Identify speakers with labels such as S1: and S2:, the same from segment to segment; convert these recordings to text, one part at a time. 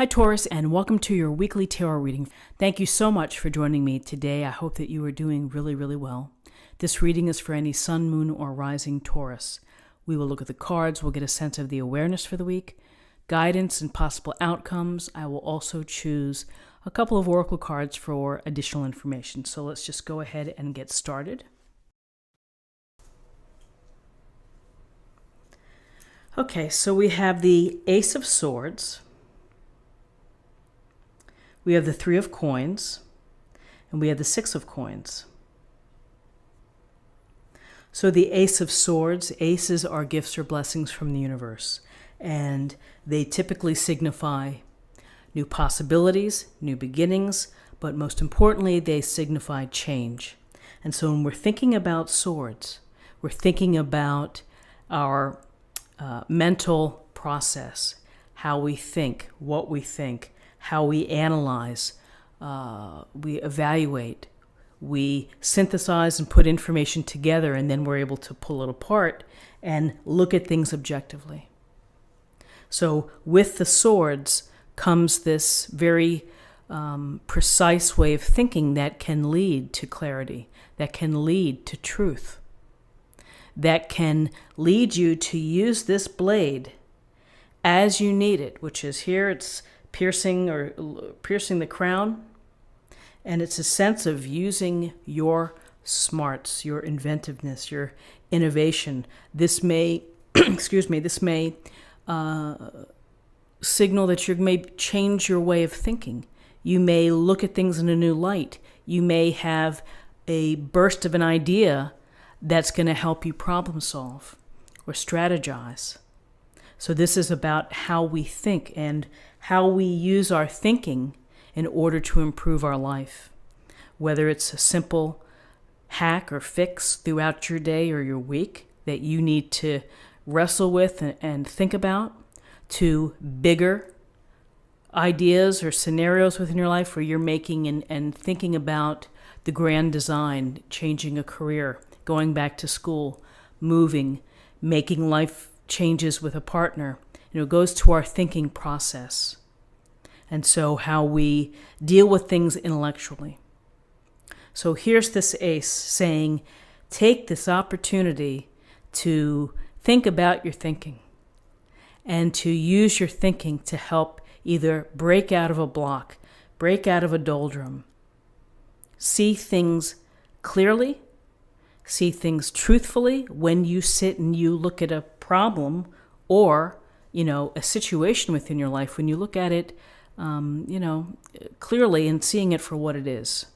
S1: Hi Taurus, and welcome to your weekly tarot reading. Thank you so much for joining me today. I hope that you are doing really well. This reading is for any sun, moon, or rising Taurus. We will look at the cards, we'll get a sense of the awareness for the week, guidance and possible outcomes. I will also choose a couple of oracle cards for additional information. So let's just go ahead and get started. Okay, so we have the Ace of Swords. We have the Three of Coins, and we have the Six of Coins. So the Ace of Swords, aces are gifts or blessings from the universe, and they typically signify new possibilities, new beginnings, but most importantly, they signify change. And so when we're thinking about swords, we're thinking about our mental process, how we think, what we think, how we analyze, we evaluate, we synthesize and put information together, and then we're able to pull it apart and look at things objectively. So with the swords comes this very precise way of thinking that can lead to clarity, that can lead to truth, that can lead you to use this blade as you need it, which is here it's piercing the crown, and it's a sense of using your smarts, your inventiveness, your innovation. This may this may signal that you may change your way of thinking. You may look at things in a new light. You may have a burst of an idea that's going to help you problem solve or strategize. So this is about how we think and how we use our thinking in order to improve our life. Whether it's a simple hack or fix throughout your day or your week that you need to wrestle with and think about, to bigger ideas or scenarios within your life where you're making and thinking about the grand design, changing a career, going back to school, moving, making life changes with a partner. It goes to our thinking process. And so how we deal with things intellectually. So here's this ace saying, take this opportunity to think about your thinking and to use your thinking to help either break out of a block, break out of a doldrum, see things clearly, see things truthfully when you sit and you look at a problem or, a situation within your life, when you look at it, clearly and seeing it for what it is.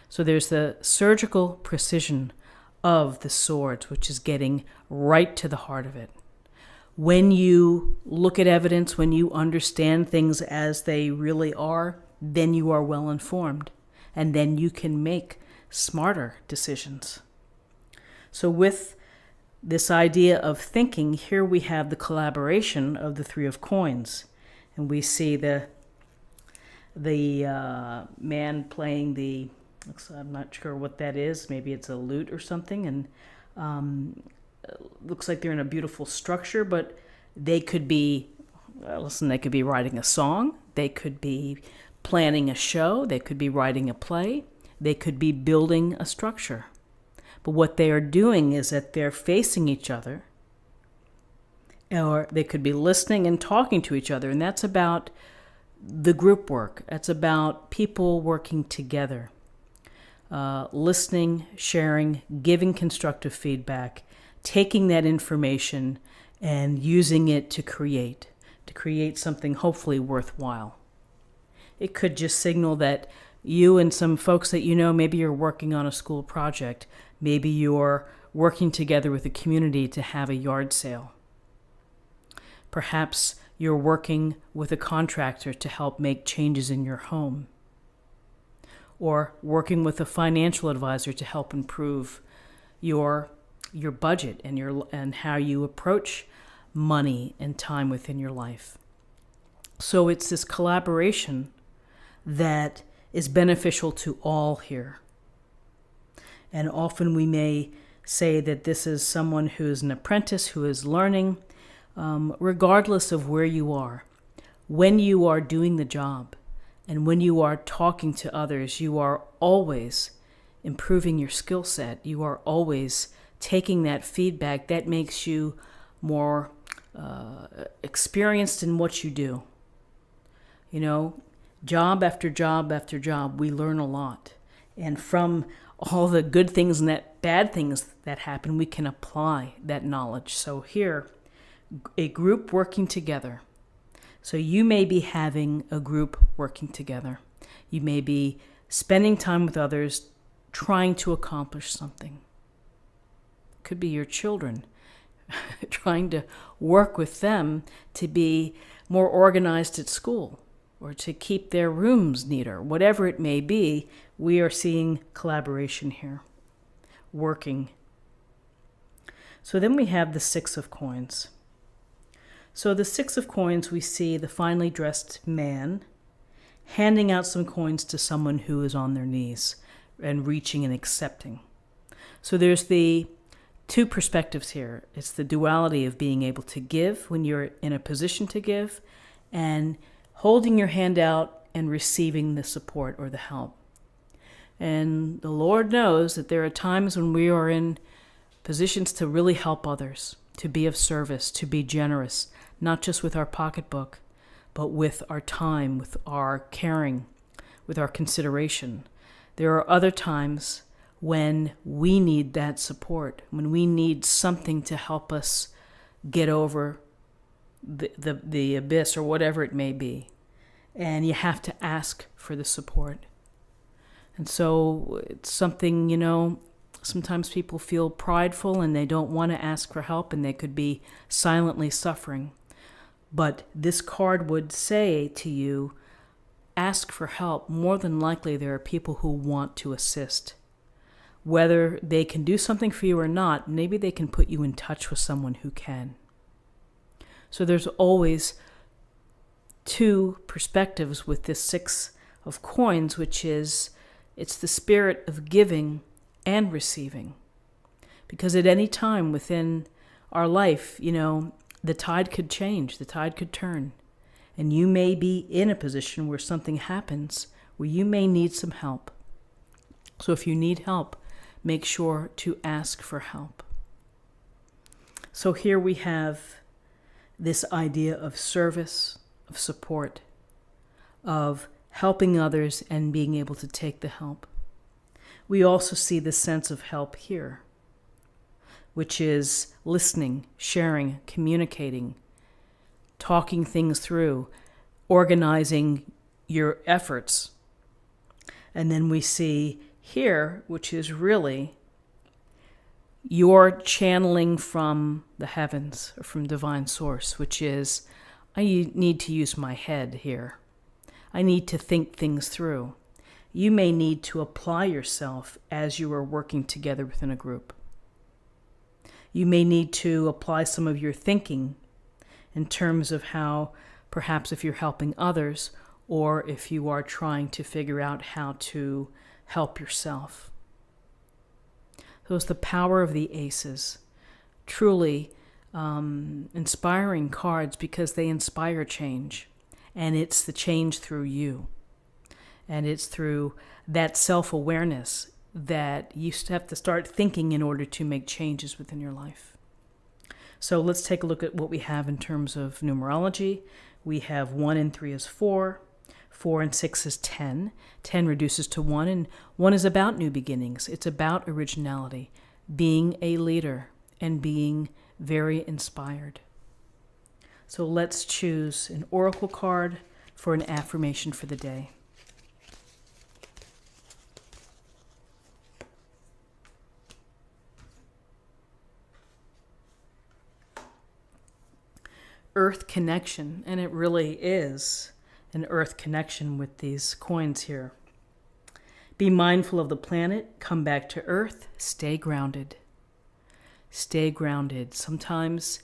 S1: So there's the surgical precision of the swords, which is getting right to the heart of it. When you look at evidence, when you understand things as they really are, then you are well informed, and then you can make smarter decisions. So with this idea of thinking, here we have the collaboration of the Three of Coins. And we see the man playing I'm not sure what that is. Maybe it's a lute or something. And looks like they're in a beautiful structure, but they could be, they could be writing a song. They could be planning a show. They could be writing a play. They could be building a structure. But what they are doing is that they're facing each other, or they could be listening and talking to each other. And that's about the group work. That's about people working together, listening, sharing, giving constructive feedback, taking that information and using it to create something hopefully worthwhile. It could just signal that you and some folks that maybe you're working on a school project, maybe you're working together with a community to have a yard sale. Perhaps you're working with a contractor to help make changes in your home, or working with a financial advisor to help improve your budget and how you approach money and time within your life. So it's this collaboration that is beneficial to all here. And often we may say that this is someone who is an apprentice, who is learning, regardless of where you are. when you are doing the job and when you are talking to others, you are always improving your skill set. You are always taking that feedback that makes you more experienced in what you do. You know, job after job after job, we learn a lot. And from all the good things and that bad things that happen, we can apply that knowledge. So here, a group working together. So you may be having a group working together. You may be spending time with others trying to accomplish something. It could be your children, trying to work with them to be more organized at school or to keep their rooms neater. Whatever it may be, we are seeing collaboration here, working. So then we have the Six of Coins. So the Six of Coins, we see the finely dressed man handing out some coins to someone who is on their knees and reaching and accepting. So there's the two perspectives here. It's the duality of being able to give when you're in a position to give, and holding your hand out and receiving the support or the help. And the Lord knows that there are times when we are in positions to really help others, to be of service, to be generous, not just with our pocketbook, but with our time, with our caring, with our consideration. There are other times when we need that support, when we need something to help us get over the abyss or whatever it may be. And you have to ask for the support. And so it's something, sometimes people feel prideful and they don't want to ask for help and they could be silently suffering. But this card would say to you, ask for help. More than likely there are people who want to assist. Whether they can do something for you or not, maybe they can put you in touch with someone who can. So there's always two perspectives with this Six of Coins, which is it's the spirit of giving and receiving. Because at any time within our life, the tide could change, the tide could turn. And you may be in a position where something happens where you may need some help. So if you need help, make sure to ask for help. So here we have this idea of service, of support, of helping others and being able to take the help. We also see the sense of help here, which is listening, sharing, communicating, talking things through, organizing your efforts. And then we see here, which is really your channeling from the heavens or from divine source, which is, I need to use my head here. I need to think things through. You may need to apply yourself as you are working together within a group. You may need to apply some of your thinking in terms of how, perhaps if you're helping others, or if you are trying to figure out how to help yourself. So it's the power of the aces. Truly inspiring cards because they inspire change. And it's the change through you. And it's through that self-awareness that you have to start thinking in order to make changes within your life. So let's take a look at what we have in terms of numerology. We have 1 and 3 is 4. 4 and 6 is 10. 10 reduces to 1, and 1 is about new beginnings. It's about originality, being a leader, and being very inspired. So let's choose an oracle card for an affirmation for the day. Earth connection, and it really is an earth connection with these coins here. Be mindful of the planet, come back to earth, stay grounded. Stay grounded. Sometimes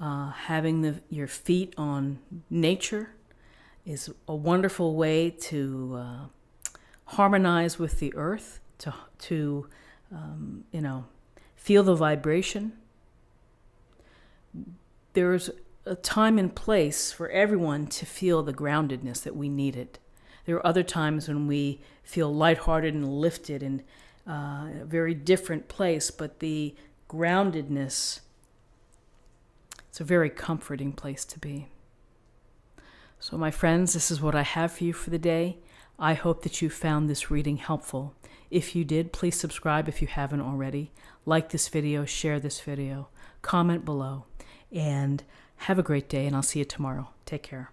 S1: having your feet on nature is a wonderful way to harmonize with the earth, to feel the vibration. There's a time and place for everyone to feel the groundedness that we needed. There are other times when we feel lighthearted and lifted in a very different place, but the groundedness, it's a very comforting place to be. So my friends, this is what I have for you for the day. I hope that you found this reading helpful. If you did, please subscribe if you haven't already. Like this video, share this video, comment below, and have a great day, and I'll see you tomorrow. Take care.